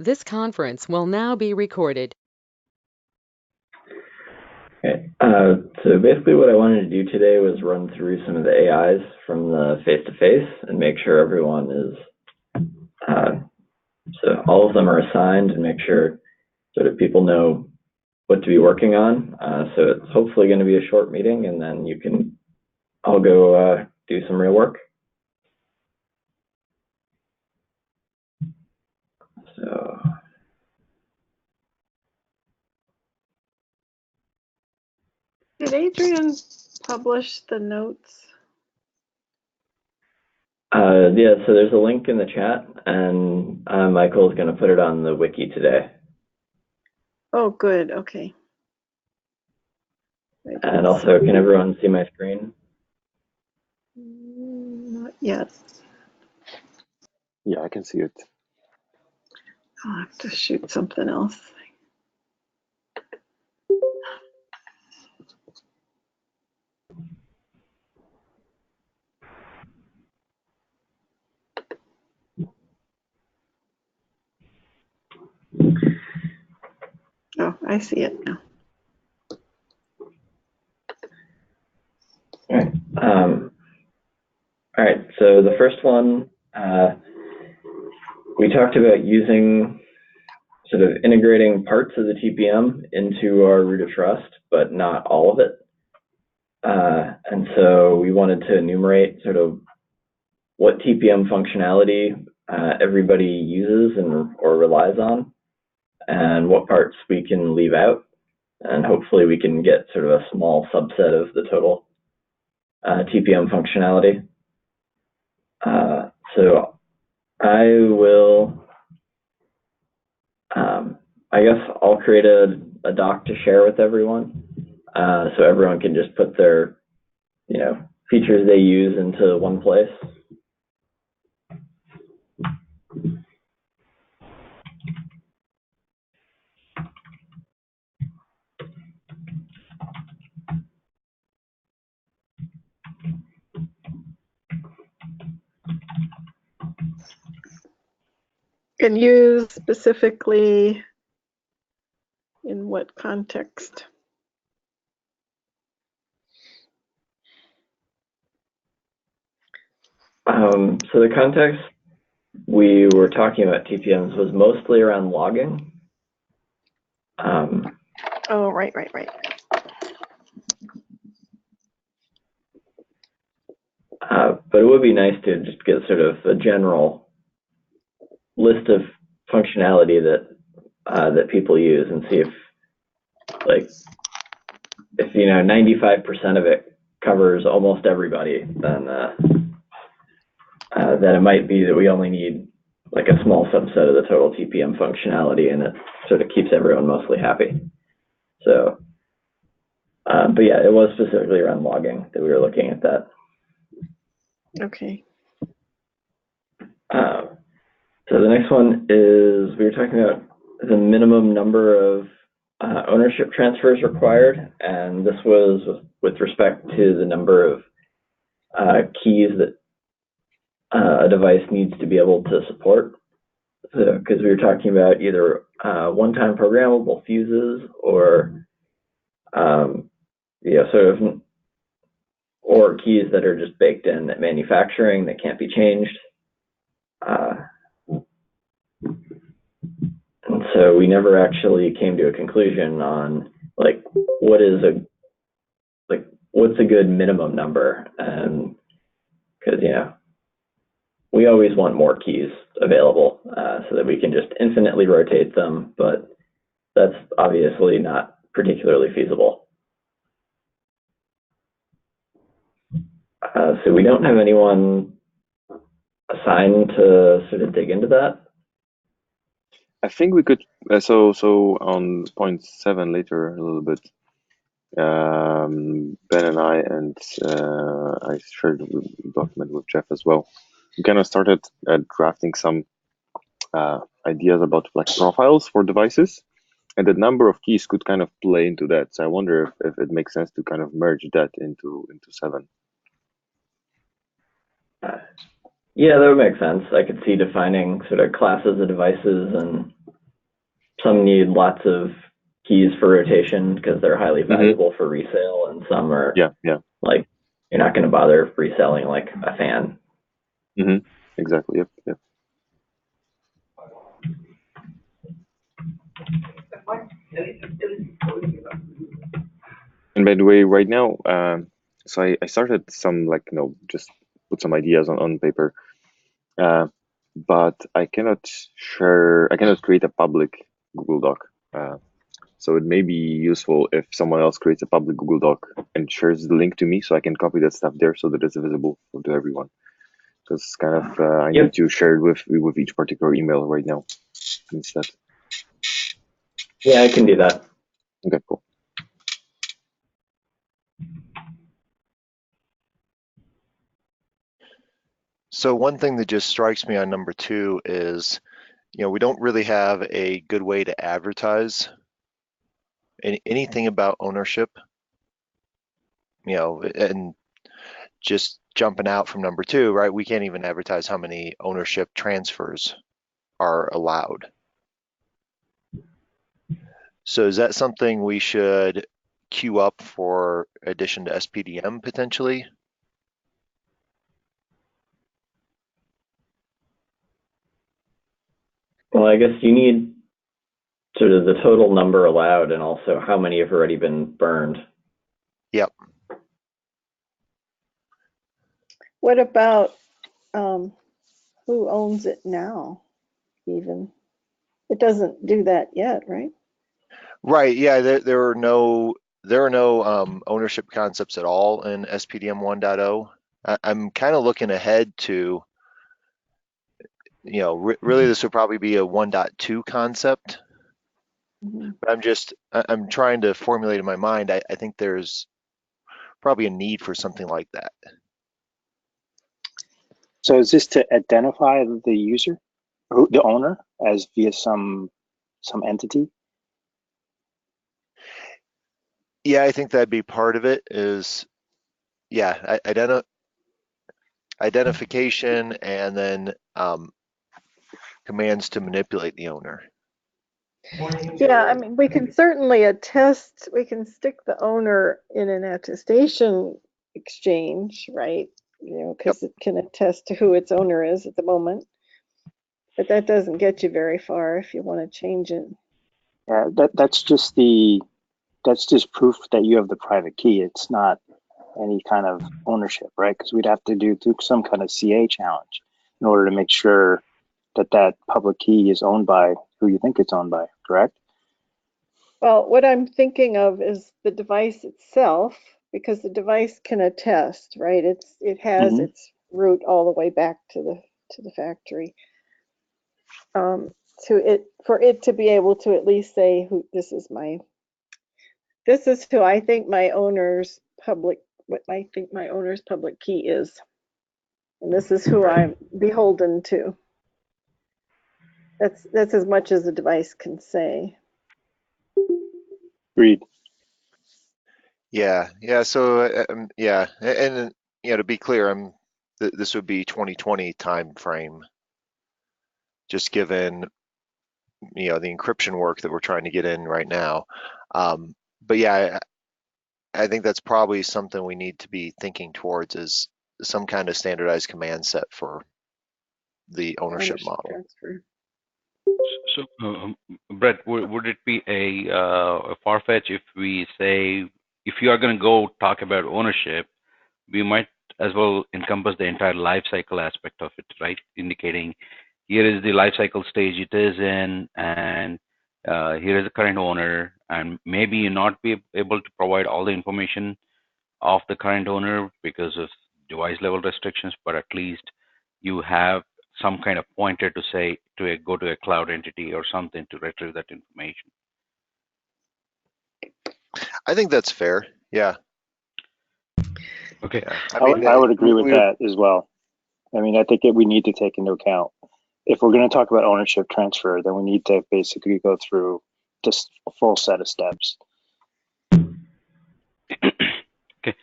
This conference will now be recorded. Okay. So basically what I wanted to do today was run through some of the AIs from the face-to-face and make sure everyone is, so all of them are assigned and make sure sort of people know what to be working on. So it's hopefully going to be a short meeting and then you can all go do some real work. So did Adrian publish the notes? yeah, so there's a link in the chat and Michael is going to put it on the wiki today. Oh, good. Okay. And also, can everyone see my screen? Not yet. Yeah, I can see it. I'll have to shoot something else. Oh, I see it now. All right, so the first one, we talked about using sort of integrating parts of the TPM into our root of trust, but not all of it. And so we wanted to enumerate sort of what TPM functionality everybody uses or relies on, and what parts we can leave out. And hopefully we can get sort of a small subset of the total TPM functionality. So I will, I guess I'll create a doc to share with everyone, so everyone can just put their, features they use into one place. And use specifically in what context? So the context we were talking about TPMs was mostly around logging. Oh, right. But it would be nice to just get sort of a general list of functionality that people use and see if 95% of it covers almost everybody, then it might be that we only need like a small subset of the total TPM functionality, and it sort of keeps everyone mostly happy. So, but yeah, it was specifically around logging that we were looking at that. Okay. So the next one is, we were talking about the minimum number of ownership transfers required, and this was with respect to the number of keys that a device needs to be able to support. Because we were talking about either one-time programmable fuses or or keys that are just baked in at manufacturing that can't be changed. And so we never actually came to a conclusion on what's a good minimum number, and because we always want more keys available so that we can just infinitely rotate them, but that's obviously not particularly feasible. So we don't have anyone assigned to sort of dig into that. I think we could, so on point 7 later a little bit, Ben and I shared the document with Jeff as well. We kind of started drafting some ideas about like profiles for devices, and the number of keys could kind of play into that. So I wonder if it makes sense to kind of merge that into 7. Yeah, that would make sense. I could see defining sort of classes of devices and some need lots of keys for rotation because they're highly valuable for resale, and some are like you're not going to bother reselling like a fan. Exactly. Yep. And by the way, right now, so I started some just put some ideas on paper, but I cannot create a public Google Doc. So it may be useful if someone else creates a public Google Doc and shares the link to me, so I can copy that stuff there, so that it's visible to everyone. Because kind of I need to share it with each particular email right now instead. Yeah, I can do that. Okay, cool. So one thing that just strikes me on number 2 is, we don't really have a good way to advertise anything about ownership, and just jumping out from number 2, right? We can't even advertise how many ownership transfers are allowed. So is that something we should queue up for addition to SPDM potentially? Well, I guess you need sort of the total number allowed and also how many have already been burned. Yep. What about who owns it now, even? It doesn't do that yet, right? Right, yeah, there are no ownership concepts at all in SPDM 1.0. I'm kind of looking ahead to, really this would probably be a 1.2 concept. But I'm trying to formulate in my mind, I think there's probably a need for something like that. So is this to identify the user, or the owner, as via some entity? Yeah, I think that'd be part of it is, identification and then commands to manipulate the owner. Yeah, I mean, we can certainly attest, we can stick the owner in an attestation exchange, right? Because it can attest to who its owner is at the moment. But that doesn't get you very far if you want to change it. Yeah, that's just proof that you have the private key. It's not any kind of ownership, right? Because we'd have to do some kind of CA challenge in order to make sure that public key is owned by who you think it's owned by, correct? Well, what I'm thinking of is the device itself, because the device can attest, right? It has its route all the way back to the factory. For it to be able to at least say this is who I think my owner's public key is, and this is who I'm beholden to. That's as much as the device can say. Agreed. Yeah. So and to be clear, this would be 2020 time frame, just given the encryption work that we're trying to get in right now. But yeah, I think that's probably something we need to be thinking towards, is some kind of standardized command set for the ownership model. Transfer. So, Brett, would it be a far-fetched if we say, if you are going to go talk about ownership, we might as well encompass the entire life cycle aspect of it, right? Indicating here is the life cycle stage it is in, and here is the current owner, and maybe you not be able to provide all the information of the current owner because of device level restrictions, but at least you have some kind of pointer to say to go to a cloud entity or something to retrieve that information. I think that's fair. Yeah. Okay. Yeah. I would agree with that as well. I mean, I think we need to take into account, if we're going to talk about ownership transfer, then we need to basically go through just a full set of steps. Okay,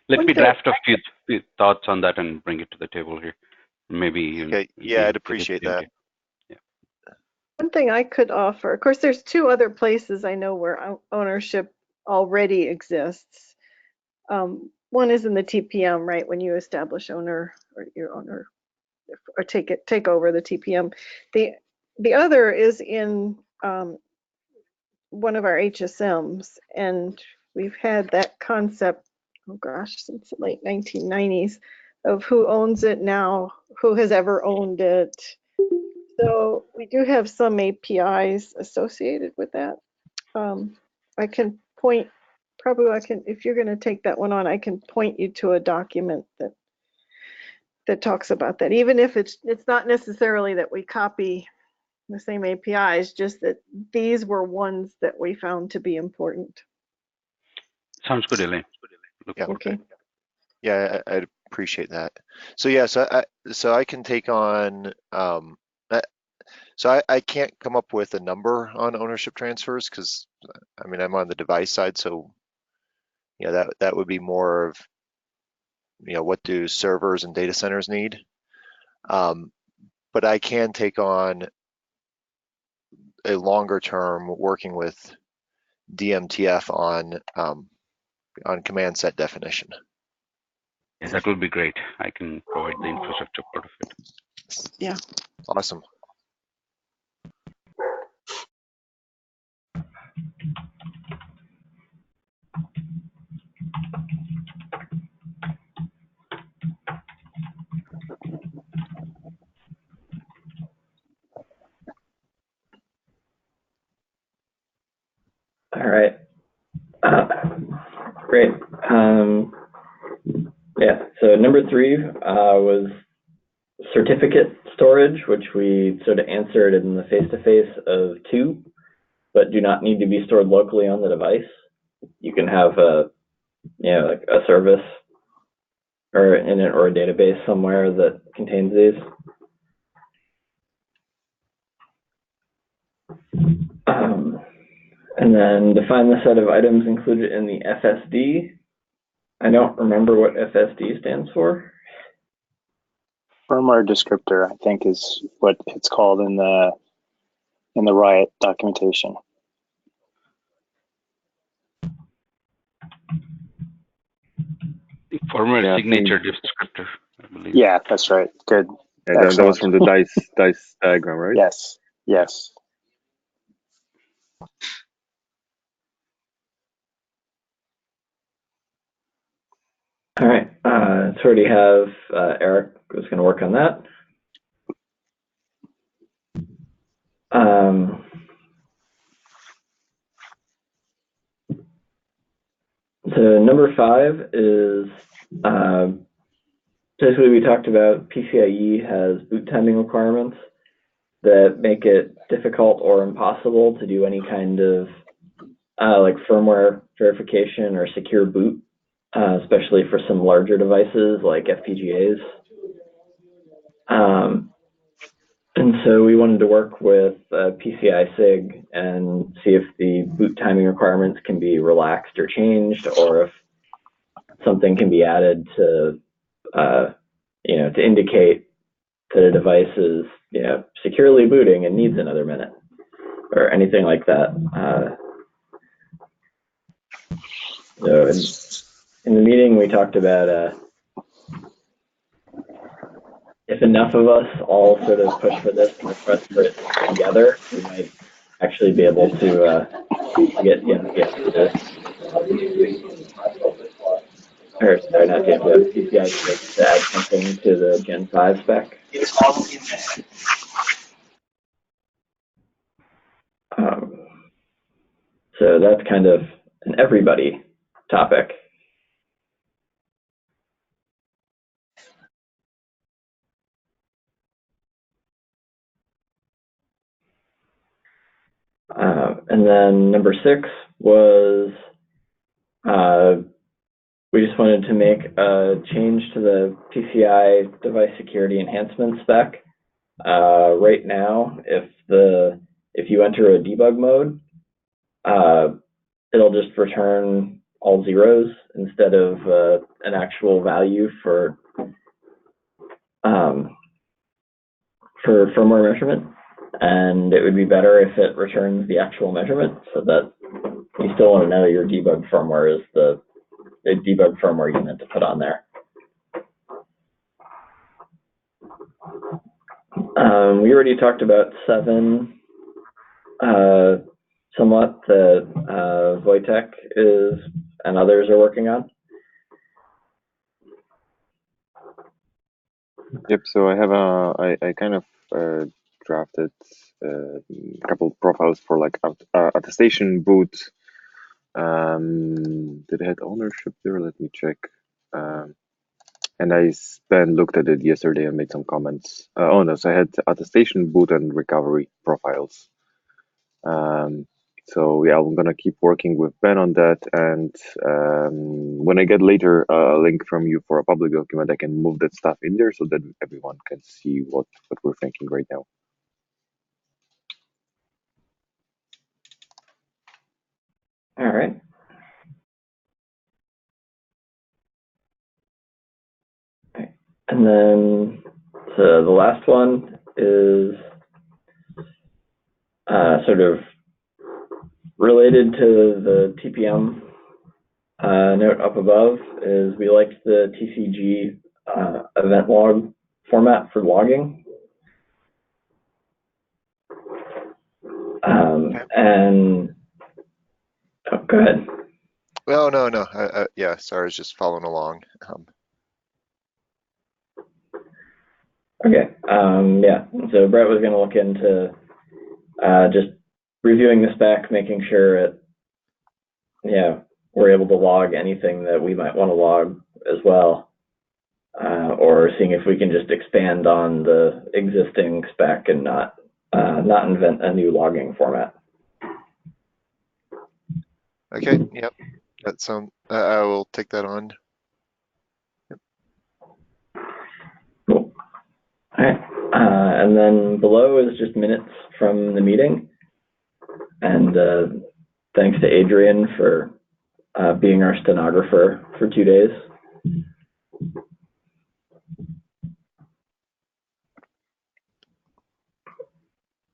let me draft a few thoughts on that and bring it to the table here. Maybe. Okay. Yeah, I'd appreciate that. Yeah. One thing I could offer, of course, there's two other places I know where ownership already exists. One is in the TPM, right? When you establish owner or your owner or take over the TPM. The other is in one of our HSMs, and we've had that concept, oh gosh, since the late 1990s, of who owns it now, who has ever owned it. So we do have some APIs associated with that. I can point, probably I can, if you're going to take that one on, I can point you to a document that talks about that. Even if it's not necessarily that we copy the same APIs, just that these were ones that we found to be important. Sounds good, Elaine. Look Yeah. forward to it. Okay. Yeah, I'd appreciate that. So yeah, so I can take on. So I can't come up with a number on ownership transfers because I mean I'm on the device side, so yeah, that would be more of what do servers and data centers need. But I can take on a longer term working with DMTF on command set definition. Yeah, that will be great. I can provide the infrastructure part of it. Yeah. Awesome. All right. Great. Yeah, so number 3 was certificate storage, which we sort of answered in the face-to-face of 2, but do not need to be stored locally on the device. You can have like a service or a database somewhere that contains these. And then define the set of items included in the FSD. I don't remember what FSD stands for. Firmware descriptor, I think, is what it's called in the Riot documentation. Firmware signature descriptor, I believe. Yeah, that's right. Good. Yeah, that was from the dice diagram, right? Yes. Yes. All right. So already have Eric was going to work on that. So number 5 is basically we talked about PCIe has boot timing requirements that make it difficult or impossible to do any kind of like firmware verification or secure boot, especially for some larger devices like FPGAs. And so we wanted to work with PCI SIG and see if the boot timing requirements can be relaxed or changed, or if something can be added to, to indicate that a device is, securely booting and needs another minute, or anything like that. So in the meeting, we talked about if enough of us all sort of push for this and request for it together, we might actually be able to get or sorry, not DMTF, PCI to add something to the Gen 5 spec. So that's kind of an everybody topic. And then number 6 was we just wanted to make a change to the PCI device security enhancement spec. Right now, if you enter a debug mode, it'll just return all zeros instead of an actual value for firmware measurement. and it would be better if it returns the actual measurement, so that you still want to know your debug firmware is the debug firmware unit to put on there. We already talked about 7 somewhat that Wojtek is and others are working on. Yep. So I have I kind of drafted a couple profiles for like attestation boot. Did it have ownership there? Let me check. And I looked at it yesterday and made some comments. Oh no, so I had attestation, boot, and recovery profiles. So yeah, I'm gonna keep working with Ben on that, and when I get later a link from you for a public document, I can move that stuff in there so that everyone can see what we're thinking right now. All right. And then so the last one is sort of related to the TPM note up above. Is we liked the TCG event log format for logging. And oh, go ahead. Well, no. Yeah, sorry, I was just following along. Okay. Yeah. So Brett was going to look into just reviewing the spec, making sure it, we're able to log anything that we might want to log as well, or seeing if we can just expand on the existing spec and not invent a new logging format. Okay. Yep. That sound. I will take that on. Cool. All right. And then below is just minutes from the meeting. And thanks to Adrian for being our stenographer for 2 days.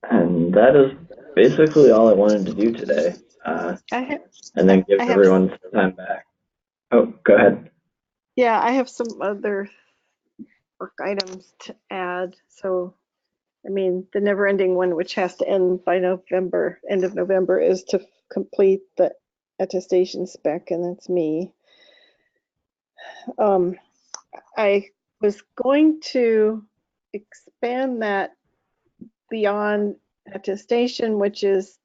And that is basically all I wanted to do today. And then give everyone some time back. Oh, go ahead. Yeah, I have some other work items to add. So, I mean, the never-ending one, which has to end by November, end of November, is to complete the attestation spec, and that's me. I was going to expand that beyond attestation, which is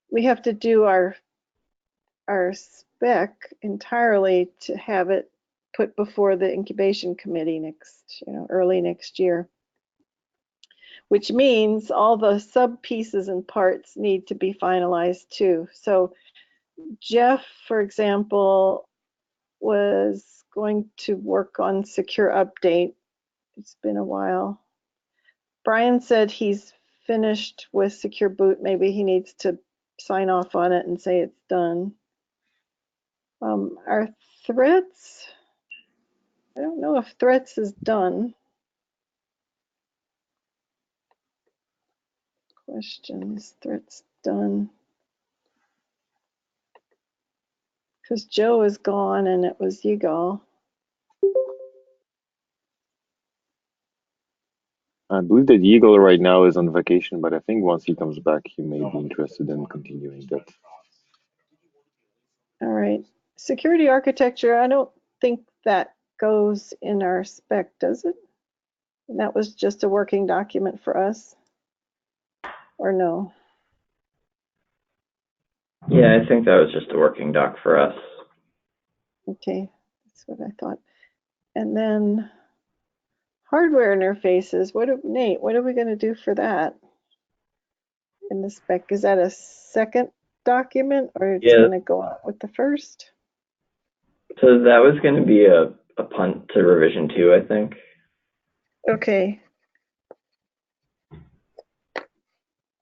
we have to do our spec entirely to have it put before the incubation committee early next year, which means all the sub pieces and parts need to be finalized too. So Jeff, for example, was going to work on secure update. It's been a while. Brian said he's finished with secure boot. Maybe he needs to sign off on it and say it's done. Our threats, I don't know if threats is done. Questions, threats done. Because Joe is gone and it was Yigal. I believe that Eagle right now is on vacation, but I think once he comes back, he may be interested in continuing that. All right. Security architecture, I don't think that goes in our spec, does it? And that was just a working document for us, or no? Yeah, I think that was just a working doc for us. Okay, that's what I thought. And then hardware interfaces, Nate, what are we going to do for that in the spec? Is that a second document, or it's going to go out with the first? So that was going to be a punt to revision 2, I think. Okay.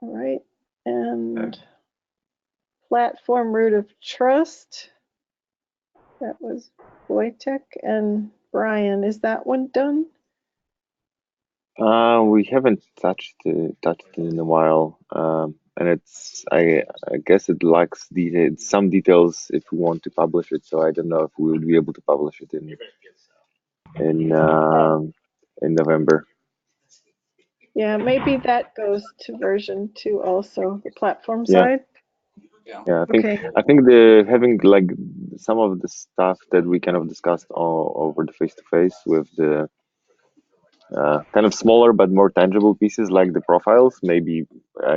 All right. And platform root of trust. That was Wojtek and Brian. Is that one done? We haven't touched it in a while, and I guess it lacks some details if we want to publish it. So I don't know if we will be able to publish it in November. Yeah, maybe that goes to version 2 also, the platform Yeah. side. Yeah, Okay. I think the having like some of the stuff that we kind of discussed over the face-to-face with the kind of smaller but more tangible pieces like the profiles, maybe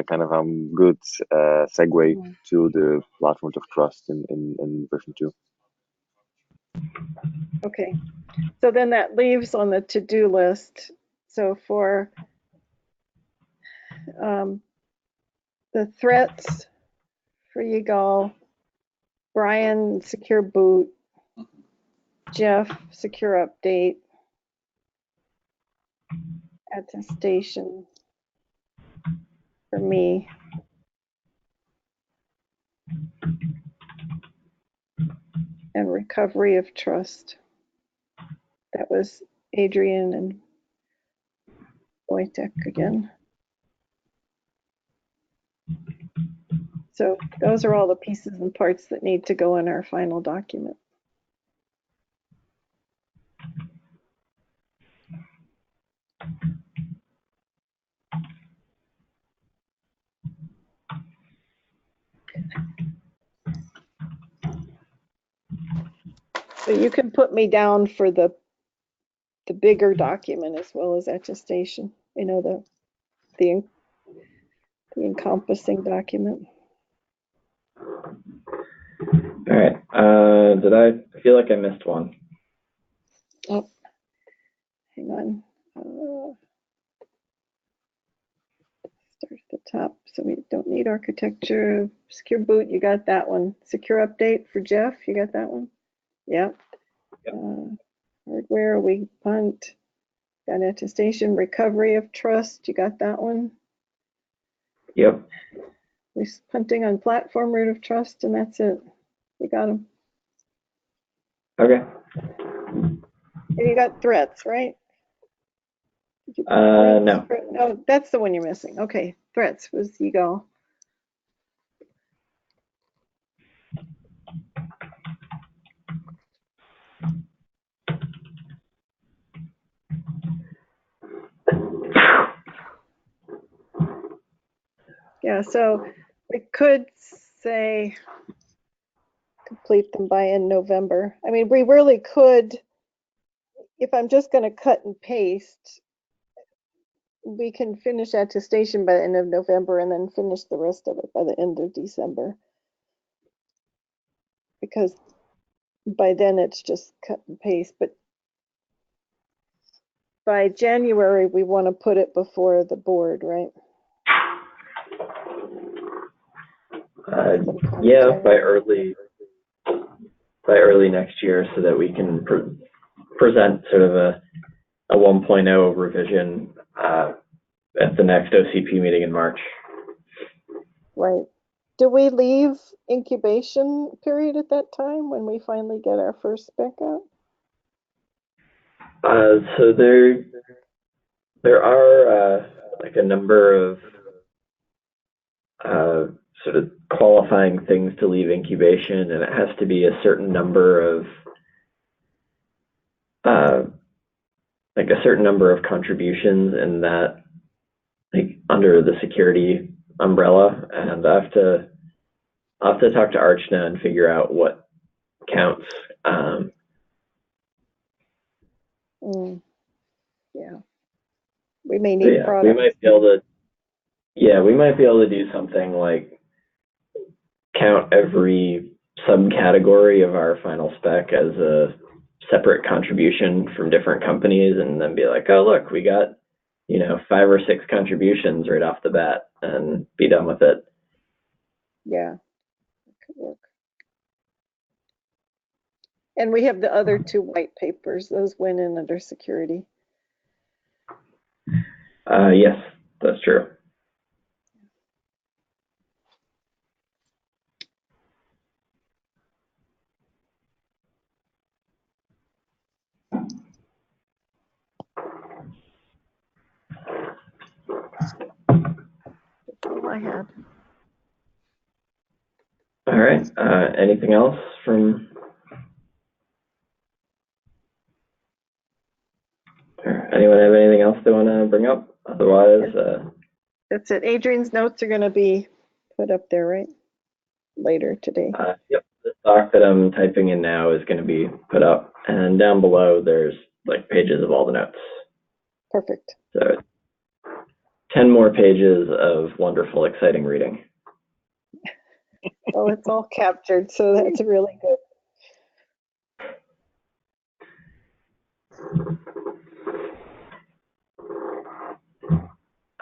kind of good segue to the platforms of trust in version 2. Okay. So then that leaves on the to-do list. So for the threats for Yigal, Brian, secure boot, Jeff, secure update, attestation for me. And recovery of trust. That was Adrian and Wojtek again. So those are all the pieces and parts that need to go in our final document. So you can put me down for the bigger document as well as attestation, you know, the encompassing document. All right. Did I feel like I missed one? Oh, hang on. Start at the top. So we don't need architecture. Secure boot, you got that one. Secure update for Jeff, you got that one? Yeah. Yep. Hardware, we punt. Got attestation, recovery of trust, you got that one? Yep. We're punting on platform root of trust, and that's it. You got them. Okay. And you got threats, right? Did you put threats? No. No, that's the one you're missing. Okay, threats was Yigal. Yeah, so we could say complete them by in November. I mean, we really could, if I'm just going to cut and paste, we can finish attestation by the end of November and then finish the rest of it by the end of December. Because by then it's just cut and paste. But by January, we want to put it before the board, right? Yeah, by early next year, so that we can present sort of a 1.0 revision at the next OCP meeting in March. Right. Do we leave incubation period at that time when we finally get our first spec out? So there are like a number of sort of qualifying things to leave incubation, and it has to be a certain number of like a certain number of contributions in that, like under the security umbrella, and I'll have to talk to Archna and figure out what counts. Yeah, we may need products. We might be able to do something like count every subcategory of our final spec as a separate contribution from different companies, and then be like, oh look, we got 5 or 6 contributions right off the bat, and be done with it. Yeah, that could work. And we have the other 2 white papers; those went in under security. Yes, that's true. That's all I had. All right. Anything else from? Anyone have anything else they want to bring up? Otherwise, That's it. Adrian's notes are going to be put up there, right? Later today. yep, the doc that I'm typing in now is going to be put up, and down below there's like pages of all the notes. Perfect. So 10 more pages of wonderful, exciting reading. Well, it's all captured, so that's really good.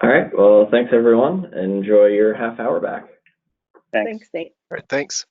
All right. Well, thanks everyone. Enjoy your half hour back. Thanks, Nate. All right, thanks.